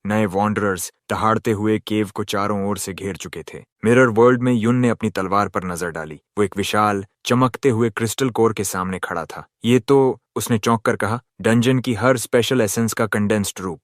नए वॉन्डरर्स दहाड़ते हुए केव को चारों ओर से घेर चुके थे। मिरर वर्ल्ड में युन ने अपनी तलवार पर नजर डाली। वो एक विशाल चमकते हुए क्रिस्टल कोर के सामने खड़ा था। ये तो, उसने चौंक कर कहा, डंजन की हर स्पेशल एसेंस का कंडेंस्ड रूप।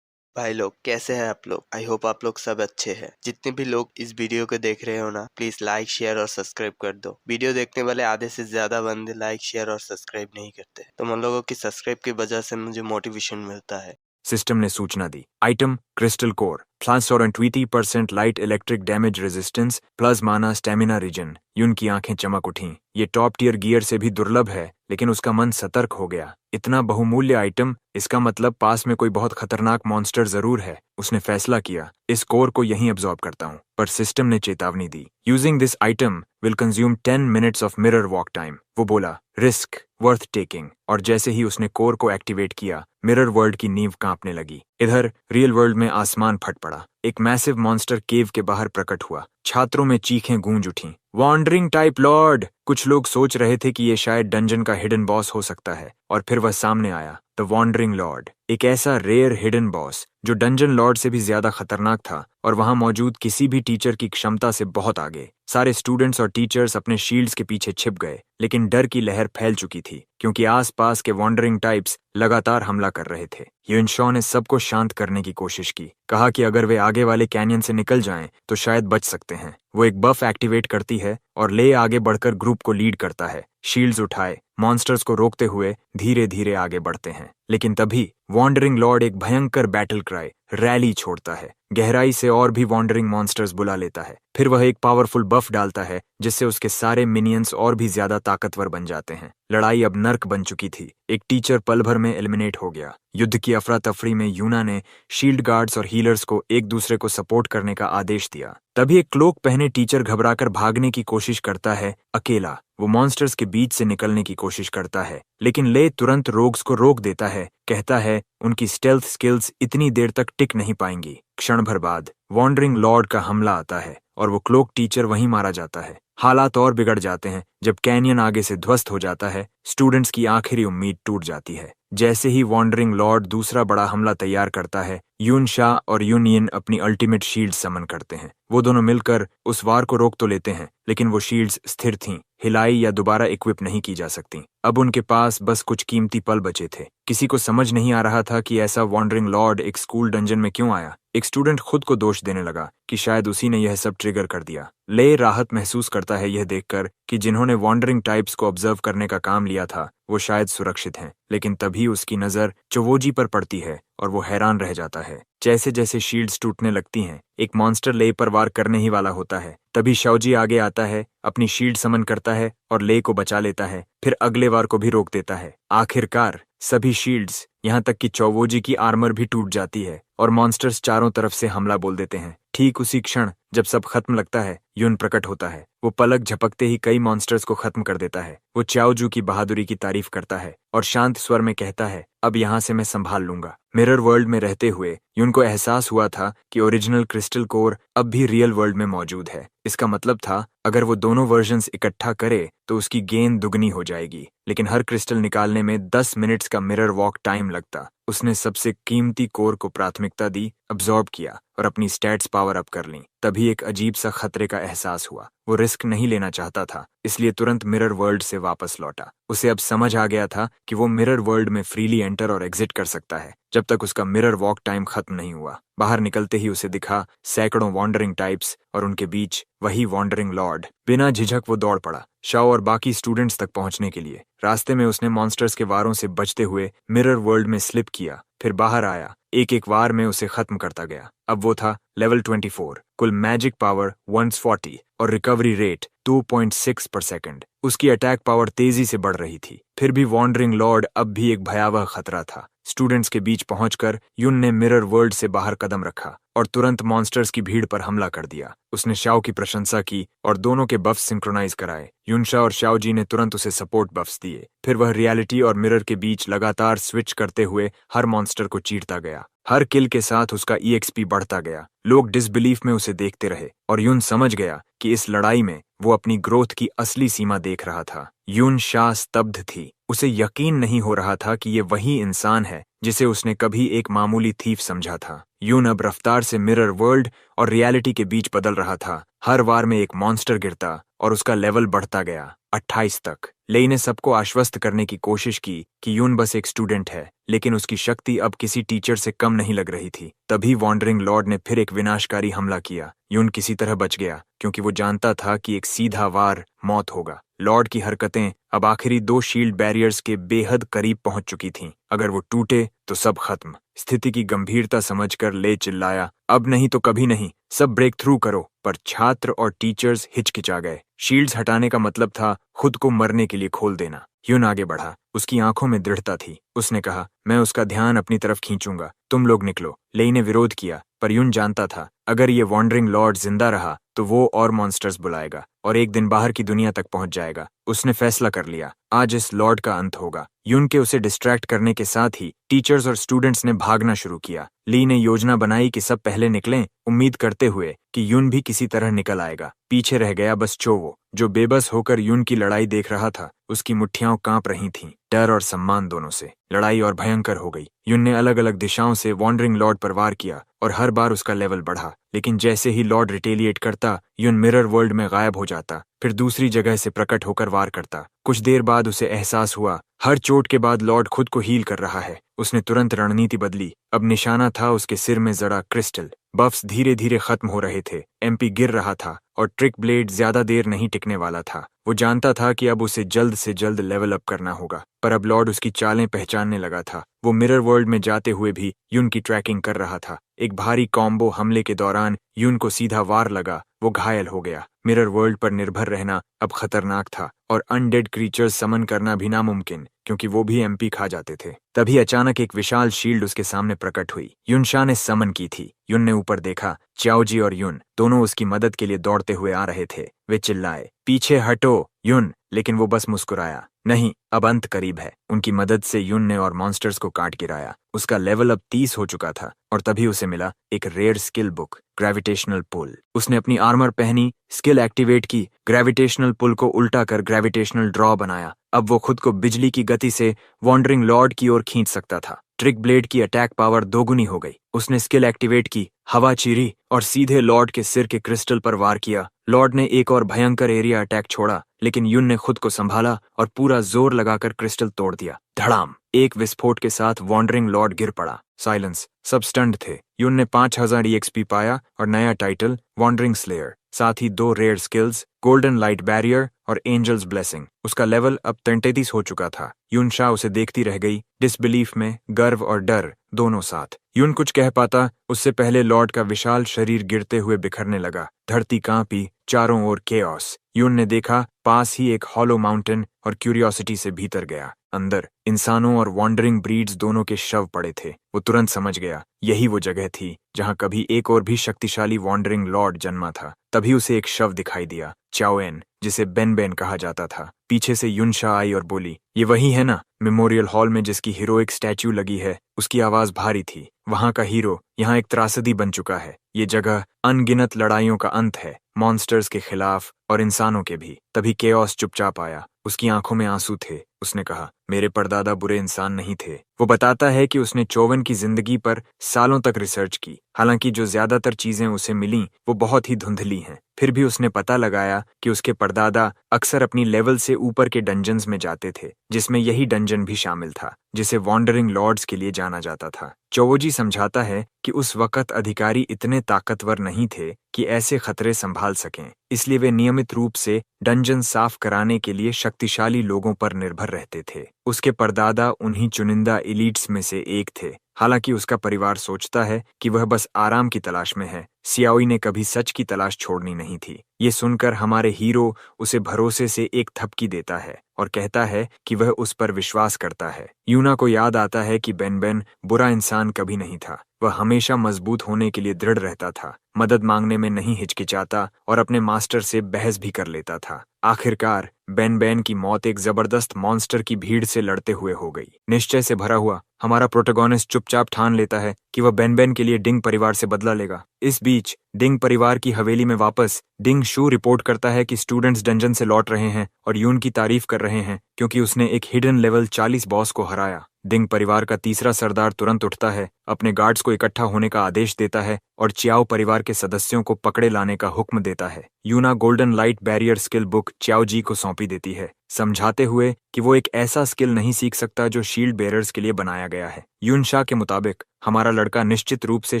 भाई लोग कैसे हैं आप लोग। आई होप आप लोग सब अच्छे हैं। जितने भी लोग इस वीडियो को देख रहे हो ना, प्लीज लाइक शेयर और सब्सक्राइब कर दो। वीडियो देखने वाले आधे से ज्यादा बंदे लाइक शेयर और सब्सक्राइब नहीं करते, तो उन लोगों की सब्सक्राइब की वजह से मुझे मोटिवेशन मिलता है। सिस्टम ने सूचना दी। आइटम क्रिस्टल कोर, प्लस और 20% light electric damage resistance, plus माना स्टेमिना रीजन। युन की आंखें चमक उठीं। ये टॉप टियर गियर से भी दुर्लभ है, लेकिन उसका मन सतर्क हो गया। इतना बहुमूल्य आइटम, इसका मतलब पास में कोई बहुत खतरनाक मॉन्स्टर जरूर है। उसने फैसला किया, इस कोर को यहीं अब्सॉर्ब करता हूं। पर सिस्टम ने चेतावनी दी, using this item will consume 10 minutes of mirror walk time. वो बोला, रिस्क वर्थ टेकिंग। और जैसे ही उसने कोर को एक्टिवेट किया, मिरर वर्ल्ड की नींव कांपने लगी। इधर रियल वर्ल्ड में आसमान फट पड़ा। एक मैसिव मॉन्स्टर केव के बाहर प्रकट हुआ। छात्रों में चीखें गूंज उठीं। Wandering type Lord. कुछ लोग सोच रहे थे कि ये शायद डंजन का हिडन बॉस हो सकता है, और फिर वह सामने आया, द वॉन्डरिंग लॉर्ड। एक ऐसा रेयर हिडन बॉस जो डंजन लॉर्ड से भी ज्यादा खतरनाक था, और वहां मौजूद किसी भी टीचर की क्षमता से बहुत आगे। सारे स्टूडेंट्स और टीचर्स अपने शील्ड्स के पीछे छिप गए, लेकिन डर की लहर फैल चुकी थी, क्योंकि आसपास के वॉन्डरिंग टाइप्स लगातार हमला कर रहे थे। युनशॉ ने सबको शांत करने की कोशिश की। कहा कि अगर वे आगे वाले कैनियन से निकल जाएं, तो शायद बच सकते हैं। वो एक बफ एक्टिवेट करती है और ले आगे बढ़कर ग्रुप को लीड करता है। शील्ड्स उठाए, मॉन्स्टर्स को रोकते हुए धीरे धीरे आगे बढ़ते हैं। लेकिन तभी वॉन्डरिंग लॉर्ड एक भयंकर बैटल क्राई, रैली छोड़ता है। गहराई से और भी वॉन्डरिंग मॉन्स्टर्स बुला लेता है। फिर वह एक पावरफुल बफ डालता है, जिससे उसके सारे मिनियंस और भी ज्यादा ताकतवर बन जाते हैं। लड़ाई अब नर्क बन चुकी थी। एक टीचर पल भर में एलिमिनेट हो गया। युद्ध की अफरा तफरी में यूना ने शील्ड गार्ड्स और हीलर्स को एक दूसरे को सपोर्ट करने का आदेश दिया। तभी एक क्लोक पहने टीचर घबराकर भागने की कोशिश करता है, अकेला। वो मॉन्स्टर्स के बीच से निकलने की कोशिश करता है, लेकिन ले तुरंत रोग्स को रोक देता है। कहता है, उनकी स्टेल्थ स्किल्स इतनी देर तक टिक नहीं पाएंगी। क्षण भर बाद वॉन्डरिंग लॉर्ड का हमला आता है, और वो क्लोक टीचर वहीं मारा जाता है। हालात और बिगड़ जाते हैं जब कैनियन आगे से ध्वस्त हो जाता है। स्टूडेंट्स की आखिरी उम्मीद टूट जाती है। जैसे ही वॉन्डरिंग लॉर्ड दूसरा बड़ा हमला तैयार करता है, यून शाह और यूनियन अपनी अल्टीमेट शील्ड समन करते हैं। वो दोनों मिलकर उस वार को रोक तो लेते हैं, लेकिन वो शील्ड्स स्थिर थीं, हिलाई या दोबारा इक्विप नहीं की जा सकती। अब उनके पास बस कुछ कीमती पल बचे थे। किसी को समझ नहीं आ रहा था कि ऐसा वॉन्डरिंग लॉर्ड एक स्कूल डंजन में क्यों आया। एक स्टूडेंट खुद को दोष देने लगा कि शायद उसी ने यह सब ट्रिगर कर दिया। ले राहत महसूस करता है यह देखकर कि जिन्होंने वॉन्डरिंग टाइप्स को ऑब्जर्व करने का काम लिया था, वो शायद सुरक्षित हैं। लेकिन तभी उसकी नजर चोवोजी पर पड़ती है, और वो हैरान रह जाता है। जैसे जैसे शील्ड्स टूटने लगती हैं, एक मॉन्स्टर ले पर वार करने ही वाला होता है। तभी शाओजी आगे आता है, अपनी शील्ड समन करता है और ले को बचा लेता है। फिर अगले वार को भी रोक देता है। आखिरकार सभी शील्ड्स, यहाँ तक कि चौवोजी की आर्मर भी टूट जाती है, और मॉन्स्टर्स चारों तरफ से हमला बोल देते हैं। ठीक उसी क्षण जब सब खत्म लगता है, युन प्रकट होता है। वो पलक झपकते ही कई मॉन्स्टर्स को खत्म कर देता है। वो चाओजू की बहादुरी की तारीफ करता है और शांत स्वर में कहता है, अब यहाँ से मैं संभाल लूंगा। मिरर वर्ल्ड में रहते हुए युन को एहसास हुआ था कि ओरिजिनल क्रिस्टल कोर अब भी रियल वर्ल्ड में मौजूद है। इसका मतलब था, अगर वो दोनों वर्जन्स इकट्ठा करे तो उसकी गेंद दुगनी हो जाएगी। लेकिन हर क्रिस्टल निकालने में 10 मिनट्स का मिरर वॉक टाइम लगता। उसने सबसे कीमती कोर को प्राथमिकता दी, अब्सॉर्ब किया और अपनी स्टैट्स पावर अप कर लीं। तभी एक अजीब सा खतरे का एहसास हुआ। वो रिस्क नहीं लेना चाहता था, इसलिए तुरंत मिरर वर्ल्ड से वापस लौटा। उसे अब समझ आ गया था कि वो मिरर वर्ल्ड में फ्रीली एंटर और एग्जिट कर सकता है, जब तक उसका मिरर वॉक टाइम खत्म नहीं हुआ। बाहर निकलते ही उसे दिखा सैकड़ों वॉन्डरिंग टाइप्स, और उनके बीच वही वॉन्डरिंग लॉर्ड। बिना झिझक वो दौड़ पड़ा, शाओ और बाकी स्टूडेंट्स तक पहुंचने के लिए। रास्ते में उसने मॉन्स्टर्स के वारों से बचते हुए मिरर वर्ल्ड में स्लिप किया, फिर बाहर आया। एक एक वार में उसे खत्म करता गया। अब वो था लेवल 24, कुल मैजिक पावर 140 और रिकवरी रेट 2.6 पर सेकंड। उसकी अटैक पावर तेजी से बढ़ रही थी। फिर भी वॉन्डरिंग लॉर्ड अब भी एक भयावह खतरा था। स्टूडेंट्स के बीच पहुंचकर युन ने मिरर वर्ल्ड से बाहर कदम रखा और तुरंत मॉन्स्टर्स की भीड़ पर हमला कर दिया। उसने शाओ की प्रशंसा की और दोनों के बफ्स सिंक्रोनाइज कराए। युनशा और शाओ जी ने तुरंत उसे सपोर्ट बफ्स दिए। फिर वह रियलिटी और मिरर के बीच लगातार स्विच करते हुए हर मॉन्स्टर को चीरता गया। हर किल के साथ उसका EXP बढ़ता गया। लोग डिसबिलीफ में उसे देखते रहे, और युन समझ गया कि इस लड़ाई में वो अपनी ग्रोथ की असली सीमा देख रहा था। युन शा स्तब्ध थी। उसे यकीन नहीं हो रहा था कि ये वही इंसान है जिसे उसने कभी एक मामूली थीफ समझा था। यून अब रफ्तार से मिरर वर्ल्ड और रियलिटी के बीच बदल रहा था। हर वार में एक मॉन्स्टर गिरता और उसका लेवल बढ़ता गया 28 तक। लेई ने सबको आश्वस्त करने की कोशिश की कि यून बस एक स्टूडेंट है, लेकिन उसकी शक्ति अब किसी टीचर से कम नहीं लग रही थी। तभी वॉन्डरिंग लॉर्ड ने फिर एक विनाशकारी हमला किया। यून किसी तरह बच गया क्योंकि वो जानता था कि एक सीधा वार मौत होगा। लॉर्ड की हरकतें अब आखिरी 2 शील्ड बैरियर्स के बेहद करीब पहुंच चुकी थीं। अगर वो टूटे तो सब खत्म। स्थिति की गंभीरता समझकर ले चिल्लाया, अब नहीं तो कभी नहीं, सब ब्रेक थ्रू करो। पर छात्र और टीचर्स हिचकिचा गए। शील्ड्स हटाने का मतलब था खुद को मरने के लिए खोल देना। यून आगे बढ़ा। उसकी आंखों में दृढ़ता थी। उसने कहा, मैं उसका ध्यान अपनी तरफ खींचूंगा, तुम लोग निकलो। लेई ने विरोध किया, पर यून जानता था अगर ये वॉन्डरिंग लॉर्ड जिंदा रहा तो वो और मॉन्स्टर्स बुलाएगा और एक दिन बाहर की दुनिया तक पहुंच जाएगा। उसने फैसला कर लिया, आज इस लॉर्ड का अंत होगा। यून के उसे डिस्ट्रैक्ट करने के साथ ही टीचर्स और स्टूडेंट्स ने भागना शुरू किया। ली ने योजना बनाई कि सब पहले निकलें, उम्मीद करते हुए कि यून भी किसी तरह निकल आएगा। पीछे रह गया बस चोवो, जो बेबस होकर यून की लड़ाई देख रहा था। उसकी मुट्ठियां कांप रही थीं, डर और सम्मान दोनों से। लड़ाई और भयंकर हो गई। यून ने अलग अलग दिशाओं से वॉन्डरिंग लॉर्ड पर वार किया और हर बार उसका लेवल बढ़ा। लेकिन जैसे ही लॉर्ड रिटेलिएट करता, यून मिरर वर्ल्ड में गायब हो जाता, फिर दूसरी जगह से प्रकट होकर वार करता। कुछ देर बाद उसे एहसास हुआ, हर चोट के बाद लॉर्ड खुद को हील कर रहा है। उसने तुरंत रणनीति बदली। अब निशाना था उसके सिर में जड़ा क्रिस्टल। बफ्स धीरे धीरे खत्म हो रहे थे, एमपी गिर रहा था और ट्रिक ब्लेड ज्यादा देर नहीं टिकने वाला था। वो जानता था कि अब उसे जल्द से जल्द लेवल अप करना होगा, पर अब लॉर्ड उसकी चालें पहचानने लगा था। वो मिरर वर्ल्ड में जाते हुए भी यून की ट्रैकिंग कर रहा था। एक भारी कॉम्बो हमले के दौरान यून को सीधा वार लगा। वो घायल हो गया। मिरर वर्ल्ड पर निर्भर रहना अब खतरनाक था और अनडेड क्रीचर्स समन करना भी नामुमकिन, क्योंकि वो भी एमपी खा जाते थे। तभी अचानक एक विशाल शील्ड उसके सामने प्रकट हुई। युनशा ने समन की थी। युन ने ऊपर देखा, चाओजी और युन दोनों उसकी मदद के लिए दौड़ते हुए आ रहे थे। वे चिल्लाए, पीछे हटो युन, लेकिन वो बस मुस्कुराया। नहीं, अब अंत करीब है। उनकी मदद से युन ने और मॉन्स्टर्स को काट गिराया। उसका लेवल अब 30 हो चुका था और तभी उसे मिला एक rare skill book, gravitational pull. उसने अपनी आर्मर पहनी, स्किल एक्टिवेट की, ग्रेविटेशनल पुल को उल्टा कर ग्रेविटेशनल ड्रॉ बनाया। अब वो खुद को बिजली की गति से वॉन्डरिंग लॉर्ड की ओर खींच सकता था। ट्रिक ब्लेड की अटैक पावर दोगुनी हो गई। उसने स्किल एक्टिवेट की, हवा चीरी और सीधे लॉर्ड के सिर के क्रिस्टल पर वार किया। लॉर्ड ने एक और भयंकर एरिया अटैक छोड़ा, लेकिन युन ने खुद को संभाला और पूरा जोर लगाकर क्रिस्टल तोड़ दिया। धड़ाम! एक विस्फोट के साथ वॉन्डरिंग लॉर्ड गिर पड़ा। साइलेंस। सब स्टंड थे। युन ने 5000 EXP पाया और नया टाइटल वॉन्डरिंग स्लेयर, साथ ही 2 rare skills, golden light barrier और एंजल्स ब्लेसिंग। उसका लेवल अब 33 हो चुका था। युनशा उसे देखती रह गई, डिसबिलीफ में गर्व और डर दोनों साथ। युन कुछ कह पाता उससे पहले लॉर्ड का विशाल शरीर गिरते हुए बिखरने लगा। धरती कांपी, चारों ओर केओस। युन ने देखा पास ही एक हॉलो माउंटेन और क्यूरियोसिटी से भीतर गया। अंदर इंसानों और वॉन्डरिंग ब्रीड्स दोनों के शव पड़े थे। वो तुरंत समझ गया यही वो जगह थी जहां कभी एक और भी शक्तिशाली वॉन्डरिंग लॉर्ड जन्मा था। तभी उसे एक शव दिखाई दिया, चाओएन, जिसे बेन बेन कहा जाता था। पीछे से युनशा आई और बोली, ये वही है ना, मेमोरियल हॉल में जिसकी हीरोइक स्टैच्यू लगी है। उसकी आवाज भारी थी। वहां का हीरो यहाँ एक त्रासदी बन चुका है। ये जगह अनगिनत लड़ाइयों का अंत है, मॉन्स्टर्स के खिलाफ और इंसानों के भी। तभी केओस चुपचाप आया। उसकी आंखों में आंसू थे। उसने कहा, मेरे परदादा बुरे इंसान नहीं थे। वो बताता है कि उसने चोवन की जिंदगी पर सालों तक रिसर्च की। हालांकि जो ज्यादातर चीजें उसे मिलीं वो बहुत ही धुंधली हैं। फिर भी उसने पता लगाया कि उसके परदादा अक्सर अपनी लेवल से ऊपर के डंजन्स में जाते थे, जिसमें यही डंजन भी शामिल था, जिसे वॉन्डरिंग लॉर्ड्स के लिए जाना जाता था। चोवोजी समझाता है कि उस वक्त अधिकारी इतने ताकतवर नहीं थे कि ऐसे खतरे संभाल सकें, इसलिए वे नियमित रूप से डंजन साफ कराने के लिए शक्तिशाली लोगों पर निर्भर रहते थे। उसके परदादा उन्हीं चुनिंदा एलीट्स में से एक थे। हालांकि उसका परिवार सोचता है कि वह बस आराम की तलाश में है। सियाओई ने कभी सच की तलाश छोड़नी नहीं थी। ये सुनकर हमारे हीरो उसे भरोसे से एक थपकी देता है और कहता है कि वह उस पर विश्वास करता है। यूना को याद आता है कि बेन बेन बुरा इंसान कभी नहीं था। वह हमेशा मजबूत होने के लिए दृढ़ रहता था, मदद मांगने में नहीं हिचकिचाता और अपने मास्टर से बहस भी कर लेता था। आखिरकार बेन बेन की मौत एक जबरदस्त मॉन्स्टर की भीड़ से लड़ते हुए हो गई। निश्चय से भरा हुआ हमारा प्रोटोगोनिस्ट चुपचाप ठान लेता है कि वह बेन बेन के लिए डिंग परिवार से बदला लेगा। इस बीच डिंग परिवार की हवेली में वापस डिंग शू रिपोर्ट करता है कि स्टूडेंट्स डंजन से लौट रहे हैं और यून की तारीफ कर रहे हैं क्योंकि उसने एक हिडन लेवल 40 बॉस को हराया। डिंग परिवार का तीसरा सरदार तुरंत उठता है, अपने गार्ड्स को इकट्ठा होने का आदेश देता है और चियाओ परिवार के सदस्यों को पकड़े लाने का हुक्म देता है। Yuna golden light barrier skill book चियाओ जी को सौंपी देती है, समझाते हुए कि वो एक ऐसा स्किल नहीं सीख सकता जो शील्ड बेरर्स के लिए बनाया गया है। यूनशा के मुताबिक हमारा लड़का निश्चित रूप से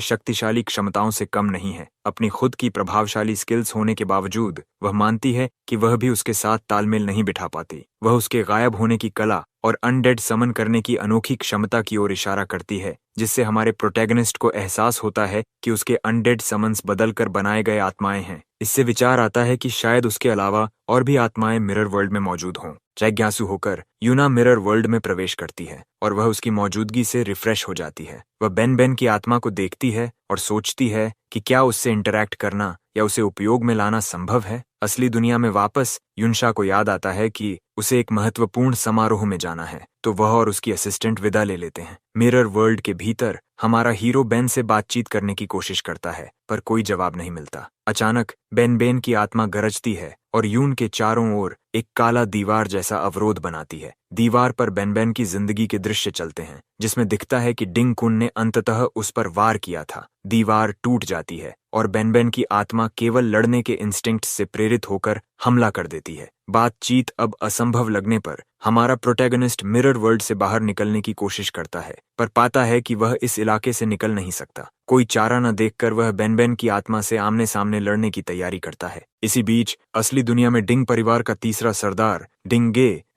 शक्तिशाली क्षमताओं से कम नहीं है। अपनी खुद की प्रभावशाली स्किल्स होने के बावजूद वह मानती है कि वह भी उसके साथ तालमेल नहीं बिठा पाती। वह उसके गायब होने की कला और अनडेड समन करने की अनोखी क्षमता की ओर इशारा करती है, जिससे हमारे प्रोटैगनिस्ट को एहसास होता है कि उसके अनडेड समन्स बदलकर बनाए गए आत्माएं हैं। इससे विचार आता है कि शायद उसके अलावा और भी आत्माएं मिरर वर्ल्ड में मौजूद हों। जिज्ञासु होकर यूना मिरर वर्ल्ड में प्रवेश करती है और वह उसकी मौजूदगी से रिफ्रेश हो जाती है। वह बेन की आत्मा को देखती है और सोचती है कि क्या उससे इंटरैक्ट करना या उसे उपयोग में लाना संभव है। असली दुनिया में वापस यूनशा को याद आता है कि उसे एक महत्वपूर्ण समारोह में जाना है, तो वह और उसकी असिस्टेंट विदा ले लेते हैं। मिरर वर्ल्ड के भीतर हमारा हीरो बेन से बातचीत करने की कोशिश करता है, पर कोई जवाब नहीं मिलता। अचानक बेन की आत्मा गरजती है और यून के चारों ओर एक काला दीवार जैसा अवरोध बनाती है। दीवार पर बेन की जिंदगी के दृश्य चलते हैं, जिसमें दिखता है कि डिंग कुन ने अंततः उस पर वार किया था। दीवार टूट जाती है और बेन की आत्मा केवल लड़ने के इंस्टिंक्ट से प्रेरित होकर हमला कर देती है। बातचीत अब असंभव लगने पर हमारा प्रोटैगनिस्ट मिरर वर्ल्ड से बाहर निकलने की कोशिश करता है, पर पाता है कि वह इस इलाके से निकल नहीं सकता। कोई चारा न देखकर वह बेन की आत्मा से आमने सामने लड़ने की तैयारी करता है। इसी बीच असली दुनिया में डिंग परिवार का तीसरा सरदार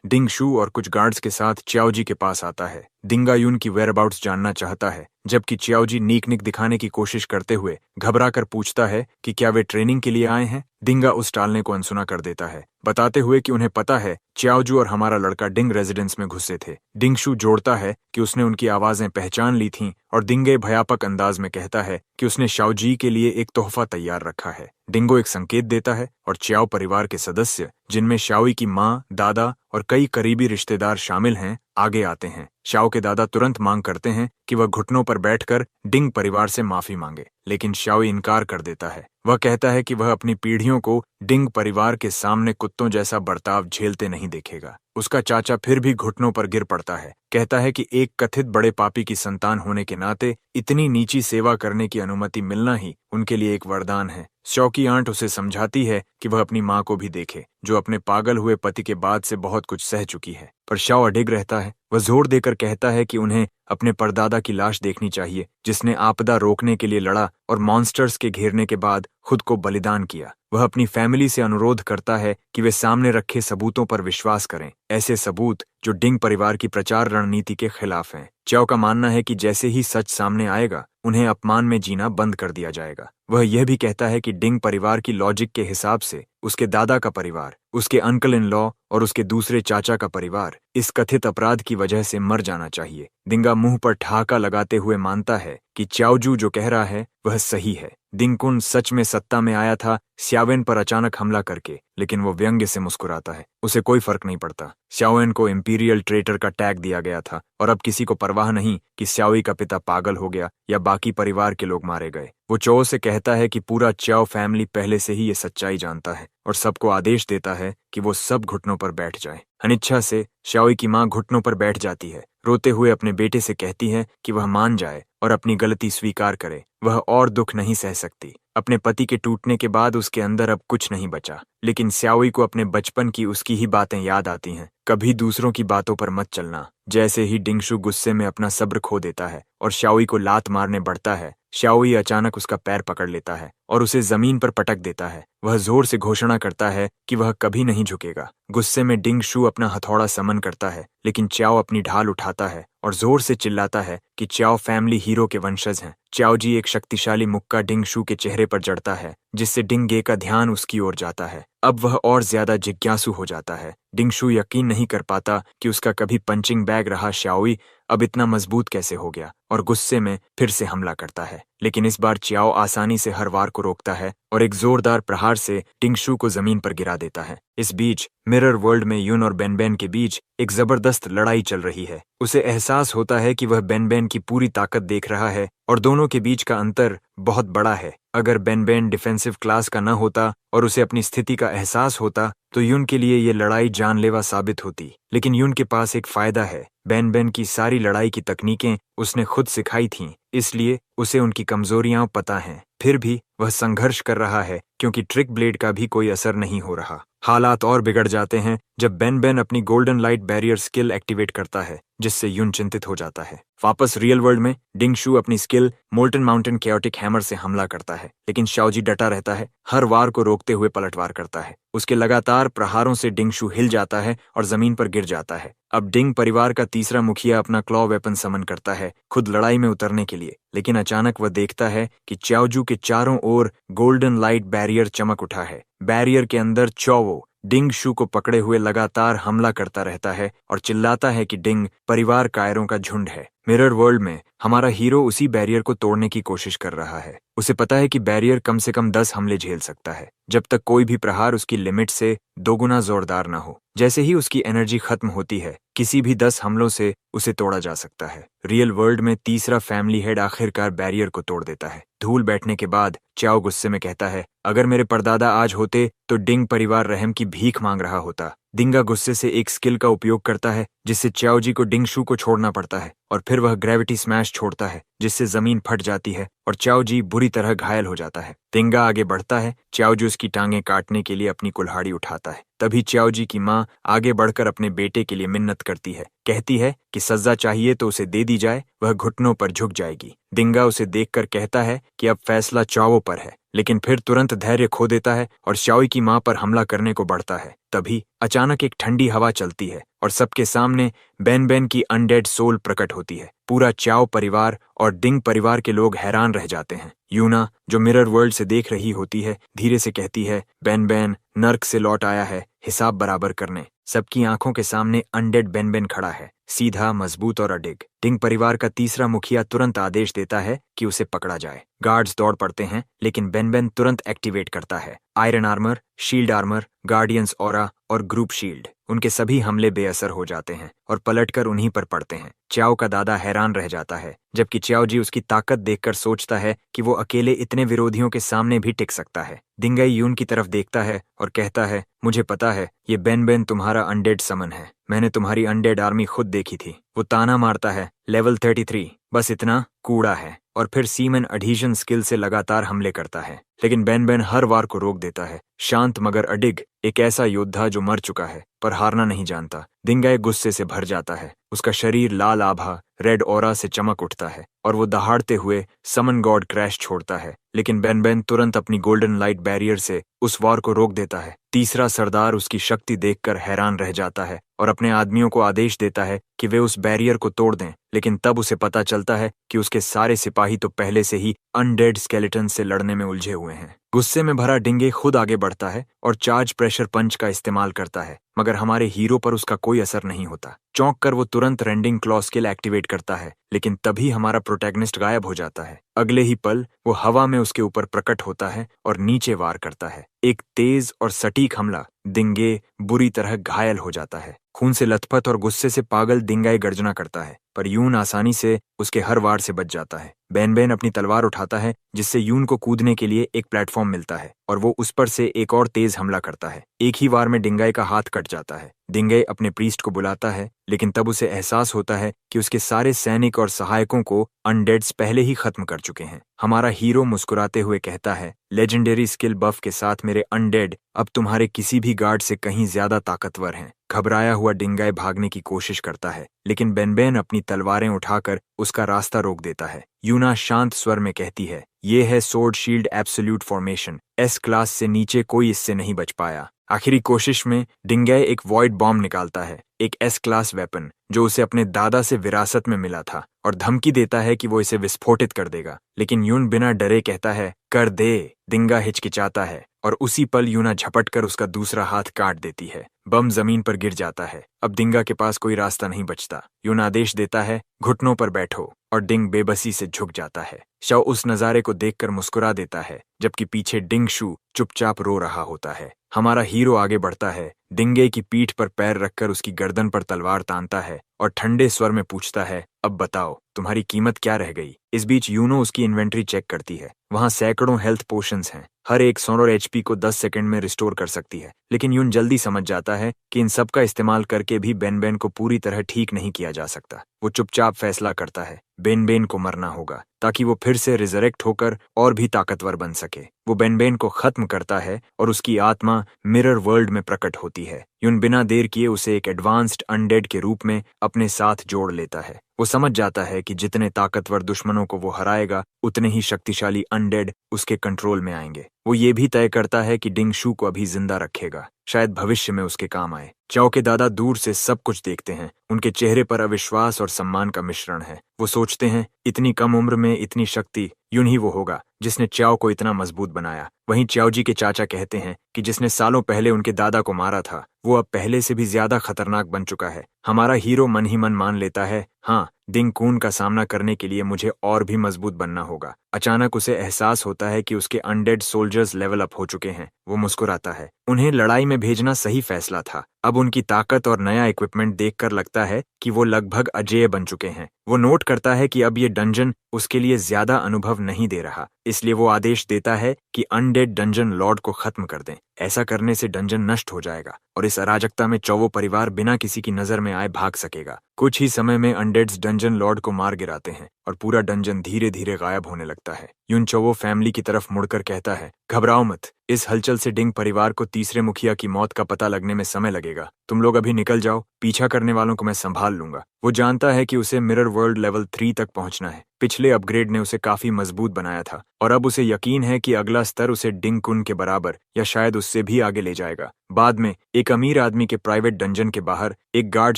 डिंग शू और कुछ गार्ड्स के साथ चियाओ जी के पास आता है। डिंगा यून की वेयरअबाउट्स जानना चाहता है, जबकि चियाओ जी नीक दिखाने की कोशिश करते हुए घबराकर पूछता है कि क्या वे ट्रेनिंग के लिए आए हैं। डिंगा उस टालने को अनसुना कर देता है, बताते हुए कि उन्हें पता है चियाओजू और हमारा लड़का डिंग रेजिडेंस में घुसे थे। डिंग शू जोड़ता है कि उसने उनकी आवाजें पहचान ली थीं और डिंगे भयापक अंदाज में कहता है कि उसने शाओजी के लिए एक तोहफा तैयार रखा है। डिंगो एक संकेत देता है और चियाओ परिवार के सदस्य, जिनमें शाओई की माँ, दादा और कई करीबी रिश्तेदार शामिल हैं, आगे आते हैं। शाओ के दादा तुरंत मांग करते हैं कि वह घुटनों पर बैठकर डिंग परिवार से माफी मांगे, लेकिन शाओ इनकार कर देता है। वह कहता है कि वह अपनी पीढ़ियों को डिंग परिवार के सामने कुत्तों जैसा बर्ताव झेलते नहीं देखेगा। उसका चाचा फिर भी घुटनों पर गिर पड़ता है, कहता है कि एक कथित बड़े पापी की संतान होने के नाते इतनी नीची सेवा करने की अनुमति मिलना ही उनके लिए एक वरदान है। शाओ की आंट उसे समझाती है कि वह अपनी माँ को भी देखे, जो अपने पागल हुए पति के बाद से बहुत कुछ सह चुकी है, पर शाओ अडिग रहता है। वह जोर देकर कहता है कि उन्हें अपने परदादा की लाश देखनी चाहिए, जिसने आपदा रोकने के लिए लड़ा और मॉन्स्टर्स के घेरने के बाद खुद को बलिदान किया। वह अपनी फैमिली से अनुरोध करता है कि वे सामने रखे सबूतों पर विश्वास करें, ऐसे सबूत जो डिंग परिवार की प्रचार रणनीति के खिलाफ हैं। चाओ का मानना है कि जैसे ही सच सामने आएगा, उन्हें अपमान में जीना बंद कर दिया जाएगा। वह यह भी कहता है कि डिंग परिवार की लॉजिक के हिसाब से उसके दादा का परिवार, उसके अंकल इन लॉ और उसके दूसरे चाचा का परिवार इस कथित अपराध की वजह से मर जाना चाहिए। डिंगा मुंह पर ठहाका लगाते हुए मानता है कि चाओजू जो कह रहा है वह सही है। डिंगकुन सच में सत्ता में आया था श्यावेन पर अचानक हमला करके, लेकिन वो व्यंग्य से मुस्कुराता है। उसे कोई फर्क नहीं पड़ता। श्यावेन को इंपीरियल ट्रेटर का टैग दिया गया था और अब किसी को परवाह नहीं कि श्याओई का पिता पागल हो गया या बाकी परिवार के लोग मारे गए। वो चो से कहता है कि पूरा चाओ फैमिली पहले से ही ये सच्चाई जानता है और सबको आदेश देता है कि वो सब घुटनों पर बैठ जाएं। अनिच्छा से श्याओई की माँ घुटनों पर बैठ जाती है, रोते हुए अपने बेटे से कहती है कि वह मान जाए और अपनी गलती स्वीकार करे। वह और दुख नहीं सह सकती। अपने पति के टूटने के बाद उसके अंदर अब कुछ नहीं बचा, लेकिन श्याओई को अपने बचपन की उसकी ही बातें याद आती हैं। कभी दूसरों की बातों पर मत चलना। जैसे ही डिंगशु गुस्से में अपना सब्र खो देता है और श्याओई को लात मारने बढ़ता है, श्याओई अचानक उसका पैर पकड़ लेता है और उसे जमीन पर पटक देता है। वह जोर से घोषणा करता है कि वह कभी नहीं झुकेगा। गुस्से में डिंगशु अपना हथौड़ा समन करता है, लेकिन चाओ अपनी ढाल उठाता है और जोर से चिल्लाता है कि चाओ फैमिली हीरो के वंशज हैं। चाओ जी एक शक्तिशाली मुक्का डिंगशु के चेहरे पर जड़ता है, जिससे डिंगे का ध्यान उसकी ओर जाता है। अब वह और ज्यादा जिज्ञासु हो जाता है। डिंगशु यकीन नहीं कर पाता कि उसका कभी पंचिंग बैग रहा श्याओई अब इतना मजबूत कैसे हो गया, और गुस्से में फिर से हमला करता है। लेकिन इस बार चियाओ आसानी से हर वार को रोकता है और एक जोरदार प्रहार से टिंगशू को जमीन पर गिरा देता है। इस बीच मिरर वर्ल्ड में यून और बेनबेन के बीच एक जबरदस्त लड़ाई चल रही है। उसे एहसास होता है कि वह बेनबेन की पूरी ताकत देख रहा है और दोनों के बीच का अंतर बहुत बड़ा है। अगर बेनबेन डिफेंसिव क्लास का न होता और उसे अपनी स्थिति का एहसास होता तो यून के लिए ये लड़ाई जानलेवा साबित होती। लेकिन यून के पास एक फायदा है, बेनबेन की सारी लड़ाई की तकनीकें उसने खुद सिखाई थीं, इसलिए उसे उनकी कमजोरियां पता हैं। फिर भी वह संघर्ष कर रहा है क्योंकि ट्रिक ब्लेड का भी कोई असर नहीं हो रहा। हालात और बिगड़ जाते हैं जब बेनबेन अपनी golden light barrier skill activate करता है, जिससे यून चिंतित हो जाता है। वापस रियल वर्ल्ड में डिंगशू अपनी skill molten mountain chaotic hammer से हमला करता है, लेकिन शाओजी डटा रहता है, हर वार को रोकते हुए पलटवार करता है। उसके लगातार प्रहारों से डिंगशू हिल जाता है और जमीन पर गिर जाता है। अब डिंग परिवार का तीसरा मुखिया अपना क्लॉ वेपन समन करता है खुद लड़ाई में उतरने के लिए, लेकिन अचानक वह देखता है कि च्याओजू के चारों ओर गोल्डन लाइट बैरियर चमक उठा है। बैरियर के अंदर चौवो डिंगशू को पकड़े हुए लगातार हमला करता रहता है और चिल्लाता है कि डिंग परिवार कायरों का झुंड है। मिरर वर्ल्ड में हमारा हीरो उसी बैरियर को तोड़ने की कोशिश कर रहा है। उसे पता है कि बैरियर कम से कम 10 हमले झेल सकता है, जब तक कोई भी प्रहार उसकी लिमिट से दोगुना जोरदार ना हो। जैसे ही उसकी एनर्जी खत्म होती है, किसी भी 10 हमलों से उसे तोड़ा जा सकता है। रियल वर्ल्ड में तीसरा फैमिली हेड आखिरकार बैरियर को तोड़ देता है। धूल बैठने के बाद च्याओ गुस्से में कहता है, अगर मेरे परदादा आज होते तो डिंग परिवार रहम की भीख मांग रहा होता। डिंगा गुस्से से एक स्किल का उपयोग करता है जिससे च्याओजी को डिंगशू को छोड़ना पड़ता है, और फिर वह ग्रेविटी स्मैश छोड़ता है जिससे जमीन फट जाती है और च्याओजी बुरी तरह घायल हो जाता है। डिंगा आगे बढ़ता है, च्याओजी उसकी टांगें काटने के लिए अपनी कुल्हाड़ी उठाता है। तभी च्याओजी की माँ आगे बढ़कर अपने बेटे के लिए मिन्नत करती है, कहती है कि सजा चाहिए तो उसे दे दी जाए, वह घुटनों पर झुक जाएगी। डिंगा उसे देखकर कहता है कि अब फैसला च्याओ पर है, लेकिन फिर तुरंत धैर्य खो देता है और शाओई की माँ पर हमला करने को बढ़ता है। तभी अचानक एक ठंडी हवा चलती है और सबके सामने बेनबेन की अनडेड सोल प्रकट होती है। पूरा च्याओ परिवार और डिंग परिवार के लोग हैरान रह जाते हैं। यूना, जो मिरर वर्ल्ड से देख रही होती है, धीरे से कहती है, बेनबेन नर्क से लौट आया है हिसाब बराबर करने। सबकी आंखों के सामने अनडेड बेनबेन खड़ा है, सीधा, मजबूत और अडिग। डिंग परिवार का तीसरा मुखिया तुरंत आदेश देता है कि उसे पकड़ा जाए। गार्ड्स दौड़ पड़ते हैं, लेकिन बेनबेन तुरंत एक्टिवेट करता है iron armour, shield armour, guardians aura और ग्रुप शील्ड। उनके सभी हमले बेअसर हो जाते हैं और पलटकर उन्हीं पर पड़ते हैं। च्याओ का दादा हैरान रह जाता है, जबकि च्याओजी उसकी ताकत देखकर सोचता है कि वो अकेले इतने विरोधियों के सामने भी टिक सकता है। दिंगाई यून की तरफ देखता है और कहता है, मुझे पता है ये बेनबेन तुम्हारा अनडेड समन है, मैंने तुम्हारी अनडेड आर्मी खुद देखी थी। वो ताना मारता है, लेवल 33, बस इतना कूड़ा है, और फिर सीमन एडहीजन स्किल से लगातार हमले करता है। लेकिन बेनबेन हर वार को रोक देता है। शांत मगर अडिग, एक ऐसा योद्धा जो मर चुका है पर हारना नहीं जानता। दिंगाई गुस्से से भर जाता है, उसका शरीर लाल आभा रेड ऑरा से चमक उठता है और वो दहाड़ते हुए समन गॉड क्रैश छोड़ता है। लेकिन बेनबेन तुरंत अपनी गोल्डन लाइट बैरियर से उस वार को रोक देता है। तीसरा सरदार उसकी शक्ति देखकर हैरान रह जाता है और अपने आदमियों को आदेश देता है कि वे उस बैरियर को तोड़ दें, लेकिन तब उसे पता चलता है कि उसके सारे सिपाही तो पहले से ही अनडेड स्केलेटन से लड़ने में उलझे हुए हैं। गुस्से में भरा डिंगे खुद आगे बढ़ता है और चार्ज प्रेशर पंच का इस्तेमाल करता है, मगर हमारे हीरो पर उसका कोई असर नहीं होता। चौंक कर वो तुरंत रेंडिंग क्लॉ स्किल एक्टिवेट करता है, लेकिन तभी हमारा प्रोटैगनिस्ट गायब हो जाता है। अगले ही पल वो हवा में उसके ऊपर प्रकट होता है और नीचे वार करता है। एक तेज और सटीक हमला, दिंगे बुरी तरह घायल हो जाता है। खून से लथपथ और गुस्से से पागल दिंगाई गर्जना करता है, पर यून आसानी से उसके हर वार से बच जाता है। बेनबेन अपनी तलवार उठाता है, जिससे यून को कूदने के लिए एक प्लेटफॉर्म मिलता है और वो उस पर से एक और तेज हमला करता है। एक ही वार में डिंगाई का हाथ कट जाता है। दिंगाई अपने प्रीस्ट को बुलाता है, लेकिन तब उसे एहसास होता है कि उसके सारे सैनिक और सहायकों को अनडेड्स पहले ही खत्म कर चुके हैं। हमारा हीरो मुस्कुराते हुए कहता है, लेजेंडरी स्किल बफ के साथ मेरे अनडेड अब तुम्हारे किसी भी गार्ड से कहीं ज्यादा ताकतवर हैं। घबराया हुआ डिंगाई भागने की कोशिश करता है, लेकिन बेनबेन अपनी तलवारें उठाकर उसका रास्ता रोक देता है। यूना शांत स्वर में कहती है, ये है sword shield absolute formation, S class से नीचे कोई इससे नहीं बच पाया। आखिरी कोशिश में डिंगाई एक वॉइड बॉम्ब निकालता है, एक एस क्लास वेपन जो उसे अपने दादा से विरासत में मिला था, और धमकी देता है कि वो इसे विस्फोटित कर देगा। लेकिन यून बिना डरे कहता है, कर दे। दिंगा हिचकिचाता है और उसी पल यूना झपट कर उसका दूसरा हाथ काट देती है। बम जमीन पर गिर जाता है। अब डिंगा के पास कोई रास्ता नहीं बचता। यून आदेश देता है, घुटनों पर बैठो, और डिंग बेबसी से झुक जाता है। शव उस नज़ारे को देखकर मुस्कुरा देता है, जबकि पीछे डिंग शू चुपचाप रो रहा होता है। हमारा हीरो आगे बढ़ता है, डिंगे की पीठ पर पैर रखकर उसकी गर्दन पर तलवार तानता है और ठंडे स्वर में पूछता है, अब बताओ तुम्हारी कीमत क्या रह गई। इस बीच यूनो उसकी इन्वेंट्री चेक करती है। वहां सैकड़ों हेल्थ पोशंस हैं, हर एक 100 HP को 10 सेकंड में रिस्टोर कर सकती है। लेकिन यून जल्दी समझ जाता है कि इन सब का इस्तेमाल करके भी बेन को पूरी तरह ठीक नहीं किया जा सकता। वो चुपचाप फैसला करता है, बेन को मरना होगा ताकि वो फिर से रिजरेक्ट होकर और भी ताकतवर बन सके। वो बेन को खत्म करता है और उसकी आत्मा मिरर वर्ल्ड में प्रकट होती है। यून बिना देर किए उसे एक एडवांस्ड अनडेड के रूप में अपने साथ जोड़ लेता है। वो समझ जाता है कि जितने ताकतवर दुश्मनों को वो हराएगा, उतने ही शक्तिशाली अनडेड उसके कंट्रोल में आएंगे। वो ये भी तय करता है कि डिंग शू को अभी जिंदा रखेगा, शायद भविष्य में उसके काम आए। चाओ के दादा दूर से सब कुछ देखते हैं। उनके चेहरे पर अविश्वास और सम्मान का मिश्रण है। वो सोचते हैं, इतनी कम उम्र में इतनी शक्ति, यूं ही वो होगा जिसने चाओ को इतना मजबूत बनाया। वहीं चाओ जी के चाचा कहते हैं कि जिसने सालों पहले उनके दादा को मारा था, वो अब पहले से भी ज्यादा खतरनाक बन चुका है। हमारा हीरो मन ही मन मान लेता है, हाँ, डिंग कून का सामना करने के लिए मुझे और भी मजबूत बनना होगा। अचानक उसे एहसास होता है कि उसके अनडेड सोल्जर्स लेवल अप हो चुके हैं। वो मुस्कुराता है। उन्हें लड़ाई में भेजना सही फैसला था। अब उनकी ताकत और नया इक्विपमेंट देखकर लगता है कि वो लगभग अजेय बन चुके हैं। वो नोट करता है कि अब ये डंजन उसके लिए ज्यादा अनुभव नहीं दे रहा, इसलिए वो आदेश देता है कि अनडेड डंजन लॉर्ड को खत्म कर दें। ऐसा करने से डंजन नष्ट हो जाएगा और इस अराजकता में चौवो परिवार बिना किसी की नजर में आए भाग सकेगा। कुछ ही समय में अनडेड्स डंजन लॉर्ड को मार गिराते हैं और पूरा डंजन धीरे धीरे गायब होने लगता है। यून चौवो फैमिली की तरफ मुड़कर कहता है, घबराओ मत, इस हलचल से डिंग परिवार को तीसरे मुखिया की मौत का पता लगने में समय लगेगा। तुम लोग अभी निकल जाओ, पीछा करने वालों को मैं संभाल लूंगा। वो जानता है कि उसे मिरर वर्ल्ड लेवल 3 तक पहुंचना है। पिछले अपग्रेड ने उसे काफी मजबूत बनाया था और अब उसे यकीन है कि अगला स्तर उसे डिंग कुन के बराबर या शायद उससे भी आगे ले जाएगा। बाद में एक अमीर आदमी के प्राइवेट डंजन के बाहर एक गार्ड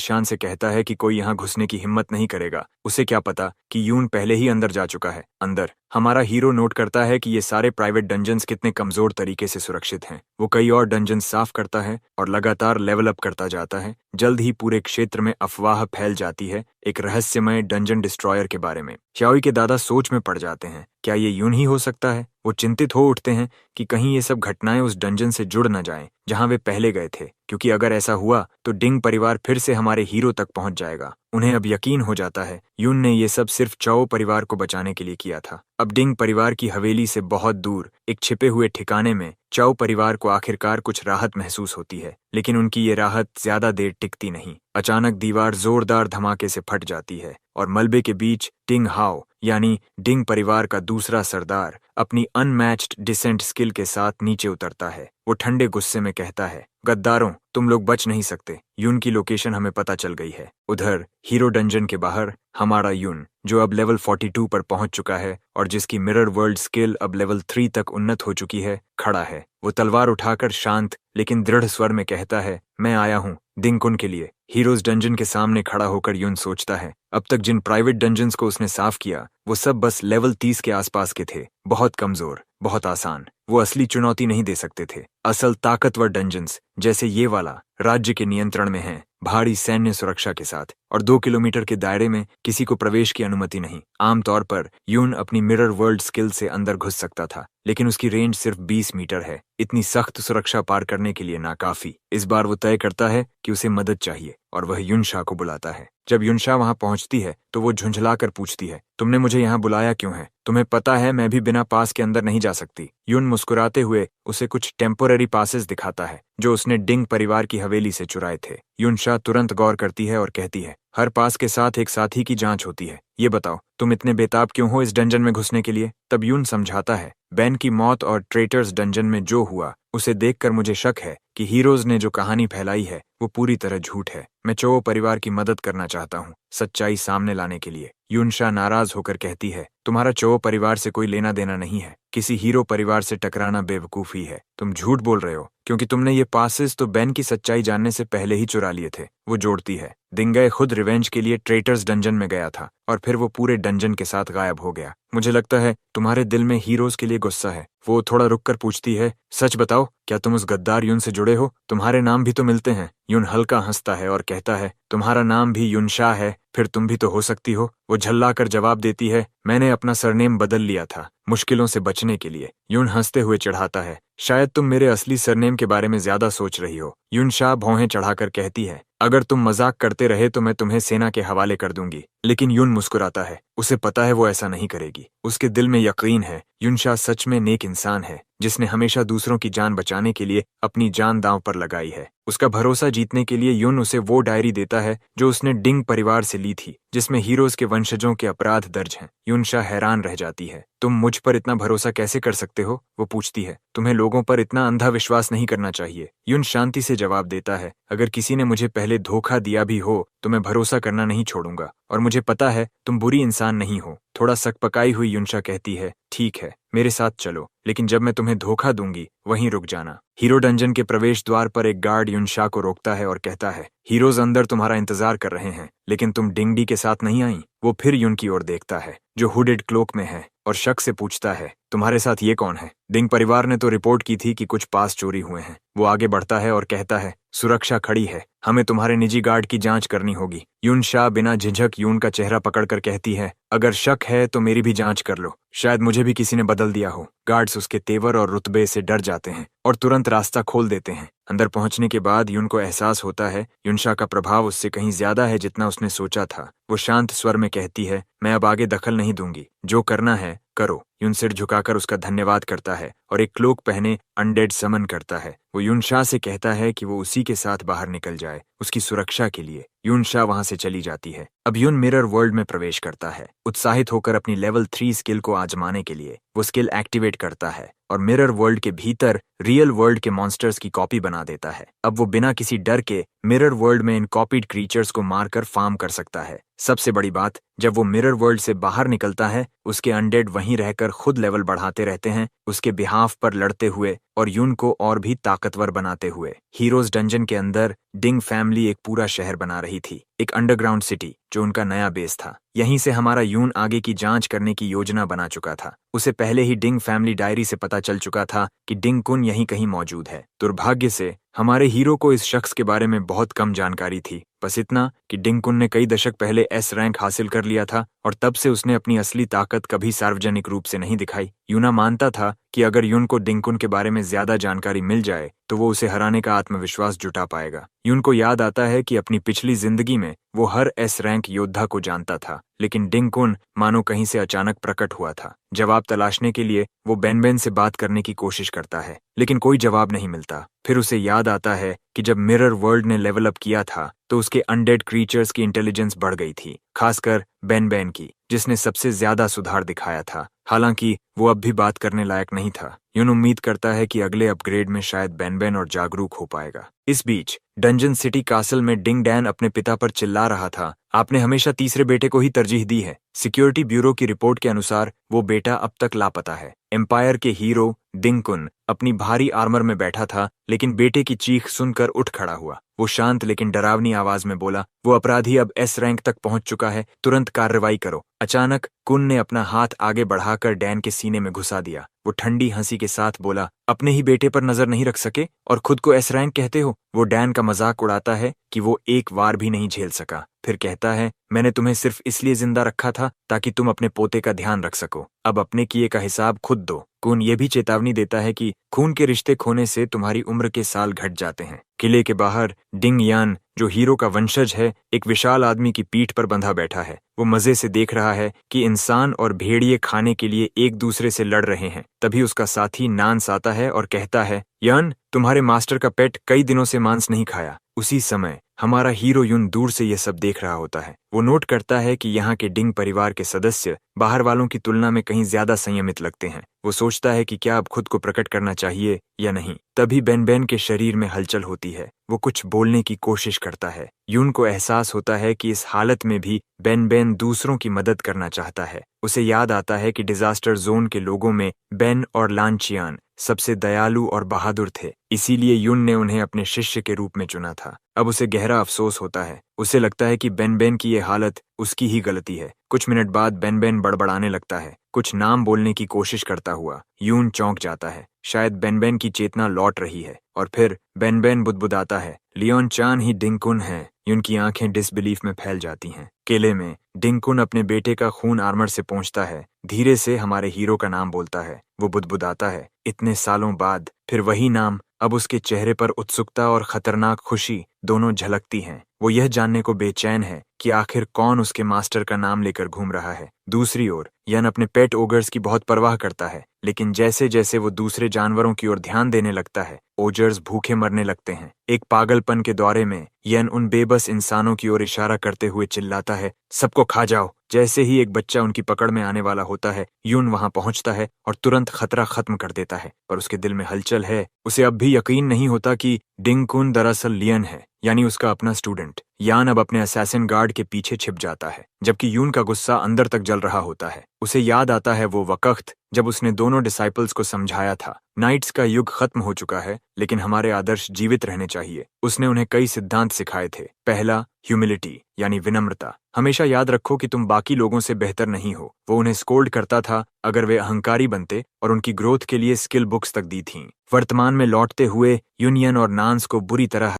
शान से कहता है कि कोई यहाँ घुसने की हिम्मत नहीं करेगा। उसे क्या पता कि यून पहले ही अंदर जा चुका है। अंदर हमारा हीरो नोट करता है कि ये सारे प्राइवेट डंजन्स कितने कमजोर तरीके से सुरक्षित हैं। वो कई और डंजन साफ करता है और लगातार लेवल अप करता जाता है। जल्द ही पूरे क्षेत्र में अफवाह फैल जाती है एक रहस्यमय डंजन डिस्ट्रॉयर के बारे में। चाओई के दादा सोच में पड़ जाते हैं, क्या ये यूं ही हो सकता है? वो चिंतित हो उठते हैं कि कहीं ये सब घटनाएं उस डंजन से जुड़ न जाएं जहां वे पहले गए थे, क्योंकि अगर ऐसा हुआ तो डिंग परिवार फिर से हमारे हीरो तक पहुंच जाएगा। उन्हें अब यकीन हो जाता है यून ने ये सब सिर्फ चाओ परिवार को बचाने के लिए किया था। अब डिंग परिवार की हवेली से बहुत दूर एक छिपे हुए ठिकाने में चाओ परिवार को आखिरकार कुछ राहत महसूस होती है, लेकिन उनकी ये राहत ज्यादा देर टिकती नहीं। अचानक दीवार जोरदार धमाके से फट जाती है और मलबे के बीच टिंग हाओ यानी डिंग परिवार का दूसरा सरदार अपनी अनमैच्ड डिसेंट स्किल के साथ नीचे उतरता है। वो ठंडे गुस्से में कहता है, गद्दारों, तुम लोग बच नहीं सकते। यून की लोकेशन हमें पता चल गई है। उधर हीरो डंजन के बाहर हमारा यून, जो अब लेवल 42 पर पहुंच चुका है और जिसकी मिरर वर्ल्ड स्किल अब लेवल 3 तक उन्नत हो चुकी है, खड़ा है। वो तलवार उठाकर शांत लेकिन दृढ़ स्वर में कहता है, मैं आया हूँ डिंग कुन के लिए। हीरोज डंजन के सामने खड़ा होकर यून सोचता है, अब तक जिन प्राइवेट डंजन्स को उसने साफ किया वो सब बस लेवल 30 के आसपास के थे, बहुत कमजोर, बहुत आसान। वो असली चुनौती नहीं दे सकते थे। असल ताकतवर डंजन्स जैसे ये वाला राज्य के नियंत्रण में हैं, भारी सैन्य सुरक्षा के साथ, और 2 किलोमीटर के दायरे में किसी को प्रवेश की अनुमति नहीं। आमतौर पर यून अपनी मिरर वर्ल्ड स्किल से अंदर घुस सकता था, लेकिन उसकी रेंज सिर्फ 20 मीटर है। इतनी सख्त सुरक्षा पार करने के लिए नाकाफी। इस बार वो तय करता है कि उसे मदद चाहिए और वह युनशा को बुलाता है। जब युनशा वहां पहुंचती है तो वो झुंझलाकर पूछती है, तुमने मुझे यहाँ बुलाया क्यों है? तुम्हें पता है मैं भी बिना पास के अंदर नहीं जा सकती। यून मुस्कुराते हुए उसे कुछ टेम्पोररी पासेस दिखाता है जो उसने डिंग परिवार की हवेली से चुराए थे। युनशा तुरंत गौर करती है और कहती है, हर पास के साथ एक साथी की जांच होती है। ये बताओ तुम इतने बेताब क्यों हो इस डंजन में घुसने के लिए? तब यून समझाता है, बेन की मौत और ट्रेटर्स डंजन में जो हुआ उसे देखकर मुझे शक है कि हीरोज ने जो कहानी फैलाई है वो पूरी तरह झूठ है। मैं चो परिवार की मदद करना चाहता हूँ सच्चाई सामने लाने के लिए। युनशा नाराज होकर कहती है, तुम्हारा चो परिवार से कोई लेना देना नहीं है। किसी हीरो परिवार से टकराना बेवकूफ़ी है। तुम झूठ बोल रहे हो क्योंकि तुमने ये पासेस तो बेन की सच्चाई जानने से पहले ही चुरा लिए थे। वो जोड़ती है, दिंगय खुद रिवेंज के लिए ट्रेटर्स डंजन में गया था और फिर वो पूरे डंजन के साथ गायब हो गया। मुझे लगता है तुम्हारे दिल में हीरोज के लिए गुस्सा है। वो थोड़ा रुककर पूछती है, सच बताओ, क्या तुम उस गद्दार यून से जुड़े हो? तुम्हारे नाम भी तो मिलते हैं। यून हल्का हंसता है और कहता है, तुम्हारा नाम भी यूनशाह है, फिर तुम भी तो हो सकती हो। वो झल्लाकर जवाब देती है, मैंने अपना सरनेम बदल लिया था मुश्किलों से बचने के लिए। यून हंसते हुए चढ़ाता है, शायद तुम मेरे असली सरनेम के बारे में ज्यादा सोच रही हो। यूनशाह भौहें चढ़ाकर कहती है, अगर तुम मजाक करते रहे तो मैं तुम्हें सेना के हवाले कर दूंगी। लेकिन यून मुस्कुराता है, उसे पता है वो ऐसा नहीं करेगी। उसके दिल में यकीन है यूनशाह सच में नेक इंसान है, जिसने हमेशा दूसरों की जान बचाने के लिए अपनी जान दांव पर लगाई है। उसका भरोसा जीतने के लिए यून उसे वो डायरी देता है जो उसने डिंग परिवार से ली थी, जिसमें हीरोज के वंशजों के अपराध दर्ज हैं। यूनशाह हैरान रह जाती है, तुम मुझ पर इतना भरोसा कैसे कर सकते हो? वो पूछती है, तुम्हें लोगों पर इतना अंधा विश्वास नहीं करना चाहिए। यून शांति से जवाब देता है, अगर किसी ने मुझे पहले धोखा दिया भी हो तो मैं भरोसा करना नहीं छोड़ूंगा, और मुझे पता है तुम बुरी इंसान नहीं हो। थोड़ा सकपकाई हुई यूनशाह कहती है, ठीक है, मेरे साथ चलो, लेकिन जब मैं तुम्हें धोखा दूंगी वहीं रुक जाना। हीरो डंजन के प्रवेश द्वार पर एक गार्ड यूनशाह को रोकता है और कहता है, हीरोज अंदर तुम्हारा इंतजार कर रहे हैं, लेकिन तुम डिंगडी के साथ नहीं आई। वो फिर यून की ओर देखता है जो हुडेड क्लोक में है और शक से पूछता है, तुम्हारे साथ ये कौन है? डिंग परिवार ने तो रिपोर्ट की थी कि कुछ पास चोरी हुए हैं। वो आगे बढ़ता है और कहता है, सुरक्षा खड़ी है, हमें तुम्हारे निजी गार्ड की जांच करनी होगी। यूनशाह बिना झिझक यून का चेहरा पकड़कर कहती है, अगर शक है तो मेरी भी जांच कर लो, शायद मुझे भी किसी ने बदल दिया हो। गार्ड्स उसके तेवर और रुतबे से डर जाते हैं और तुरंत रास्ता खोल देते हैं। अंदर पहुंचने के बाद यून को एहसास होता है यूनशाह का प्रभाव उससे कहीं ज्यादा है जितना उसने सोचा था। वो शांत स्वर में कहती है, मैं अब आगे दखल नहीं दूंगी, जो करना है करो। यून सिर झुकाकर उसका धन्यवाद करता है और एक क्लोक पहने अनडेड समन करता है। वो यूनशाह से कहता है कि वो उसी के साथ बाहर निकल जाए, उसकी सुरक्षा के लिए। यूनशाह वहां से चली जाती है। अब यून मिरर वर्ल्ड में प्रवेश करता है, उत्साहित होकर अपनी लेवल 3 स्किल को आजमाने के लिए। वो स्किल एक्टिवेट करता है और मिरर वर्ल्ड के भीतर रियल वर्ल्ड के मॉन्स्टर्स की कॉपी बना देता है। अब वो बिना किसी डर के मिरर वर्ल्ड में इन कॉपीड क्रीचर्स को मारकर फार्म कर सकता है। सबसे बड़ी बात, जब वो मिरर वर्ल्ड से बाहर निकलता है, उसके अनडेड वहीं रहकर खुद लेवल बढ़ाते रहते हैं, उसके बिहाफ पर लड़ते हुए और यून को और भी ताकतवर बनाते हुए। हीरोज डंजन के अंदर डिंग फैमिली एक पूरा शहर बना रही थी, एक अंडरग्राउंड सिटी जो उनका नया बेस था। यहीं से हमारा यून आगे की जांच करने की योजना बना चुका था। उसे पहले ही डिंग फैमिली डायरी से पता चल चुका था कि डिंग कुन यहीं कहीं मौजूद है। दुर्भाग्य से हमारे हीरो को इस शख्स के बारे में बहुत कम जानकारी थी, बस इतना कि डिंग कुन ने कई दशक पहले एस रैंक हासिल कर लिया था और तब से उसने अपनी असली ताकत कभी सार्वजनिक रूप से नहीं दिखाई। यूना मानता था कि अगर यून को डिंग कुन के बारे में ज्यादा जानकारी मिल जाए तो वो उसे हराने का आत्मविश्वास जुटा पाएगा। यून को याद आता है कि अपनी पिछली जिंदगी में वो हर एस रैंक योद्धा को जानता था, लेकिन डिंग कुन मानो कहीं से अचानक प्रकट हुआ था। जवाब तलाशने के लिए वो बेन से बात करने की कोशिश करता है, लेकिन कोई जवाब नहीं मिलता। फिर उसे याद आता है कि जब मिरर वर्ल्ड ने लेवल अप किया था तो उसके अनडेड क्रीचर्स की इंटेलिजेंस बढ़ गई थी, खासकर बेन की, जिसने सबसे ज्यादा सुधार दिखाया था। हालांकि वो अब भी बात करने लायक नहीं था। यून उम्मीद करता है कि अगले अपग्रेड में शायद बेन और जागरूक हो पाएगा। इस बीच डंजन सिटी कासल में डिंग डैन अपने पिता पर चिल्ला रहा था, आपने हमेशा तीसरे बेटे को ही तरजीह दी है। सिक्योरिटी ब्यूरो की रिपोर्ट के अनुसार वो बेटा अब तक लापता है। एम्पायर के हीरो डिंग कुन अपनी भारी आर्मर में बैठा था, लेकिन बेटे की चीख सुनकर उठ खड़ा हुआ। वो शांत लेकिन डरावनी आवाज में बोला, वो अपराधी अब एस रैंक तक पहुंच चुका है, तुरंत कार्रवाई करो। अचानक कुन ने अपना हाथ आगे बढ़ाकर डैन के सीने में घुसा दिया। वो ठंडी हंसी के साथ बोला, अपने ही बेटे पर नजर नहीं रख सके और खुद को एस रैंक कहते हो? वो डैन का मजाक उड़ाता है कि वो एक वार भी नहीं झेल सका। फिर कहता है, मैंने तुम्हें सिर्फ इसलिए जिंदा रखा था ताकि तुम अपने पोते का ध्यान रख सको, अब अपने किए का हिसाब खुद दो। कुन ये भी चेतावनी देता है कि खून के रिश्ते खोने से तुम्हारी उम्र के साल घट जाते हैं। किले के बाहर डिंग यान, जो हीरो का वंशज है, एक विशाल आदमी की पीठ पर बंधा बैठा है। वो मजे से देख रहा है कि इंसान और भेड़िए खाने के लिए एक दूसरे से लड़ रहे हैं। तभी उसका साथी नान्स आता है और कहता है, यान, तुम्हारे मास्टर का पेट कई दिनों से मांस नहीं खाया। उसी समय हमारा हीरो यून दूर से यह सब देख रहा होता है। वो नोट करता है कि यहाँ के डिंग परिवार के सदस्य बाहर वालों की तुलना में कहीं ज्यादा संयमित लगते हैं। वो सोचता है कि क्या अब खुद को प्रकट करना चाहिए या नहीं। तभी बेन के शरीर में हलचल होती है। वो कुछ बोलने की कोशिश करता है। यून को एहसास होता है कि इस हालत में भी बेन दूसरों की मदद करना चाहता है। उसे याद आता है कि डिजास्टर जोन के लोगों में बेन और लानचियान सबसे दयालु और बहादुर थे, इसीलिए युन ने उन्हें अपने शिष्य के रूप में चुना था। अब उसे गहरा अफसोस होता है। उसे लगता है कि बेन बेन की ये हालत उसकी ही गलती है। कुछ मिनट बाद बेन बेन बड़बड़ाने लगता है, कुछ नाम बोलने की कोशिश करता हुआ। यून चौंक जाता है, शायद बेन बेन की चेतना लौट रही है। और फिर बेन बेन बुदबुदाता है, लियोन चान ही डिंगकुन है। यून की आंखें डिसबिलीफ में फैल जाती हैं। किले में डिंगकुन अपने बेटे का खून आर्मर से पोंछता है, धीरे से हमारे हीरो का नाम बोलता है। वो बुदबुदाता है, इतने सालों बाद फिर वही नाम। अब उसके चेहरे पर उत्सुकता और खतरनाक खुशी दोनों झलकती हैं। वो यह जानने को बेचैन है कि आखिर कौन उसके मास्टर का नाम लेकर घूम रहा है। दूसरी ओर यन अपने पेट ओगर्स की बहुत परवाह करता है, लेकिन जैसे जैसे वो दूसरे जानवरों की ओर ध्यान देने लगता है, ओजर्स भूखे मरने लगते हैं। एक पागलपन के दौरे में यन उन बेबस इंसानों की ओर इशारा करते हुए चिल्लाता है, सबको खा जाओ। जैसे ही एक बच्चा उनकी पकड़ में आने वाला होता है, यून वहां पहुंचता है और तुरंत खतरा खत्म कर देता है। पर उसके दिल में हलचल है। उसे अब भी यकीन नहीं होता कि डिंगकुन दरअसल लियन है, यानी उसका अपना स्टूडेंट। यान अब अपने असैसिन गार्ड के पीछे छिप जाता है, जबकि यून का गुस्सा अंदर तक जल रहा होता है। उसे याद आता है वो वक्त जब उसने दोनों डिसाइपल्स को समझाया था, नाइट्स का युग खत्म हो चुका है, लेकिन हमारे आदर्श जीवित रहने चाहिए। उसने उन्हें कई सिद्धांत सिखाए थे। पहला, ह्यूमिलिटी यानी विनम्रता। हमेशा याद रखो कि तुम बाकी लोगों से बेहतर नहीं हो। वो उन्हें स्कोल्ड करता था अगर वे अहंकारी बनते, और उनकी ग्रोथ के लिए स्किल बुक्स तक दी थीं। वर्तमान में लौटते हुए यूनियन और नान्स को बुरी तरह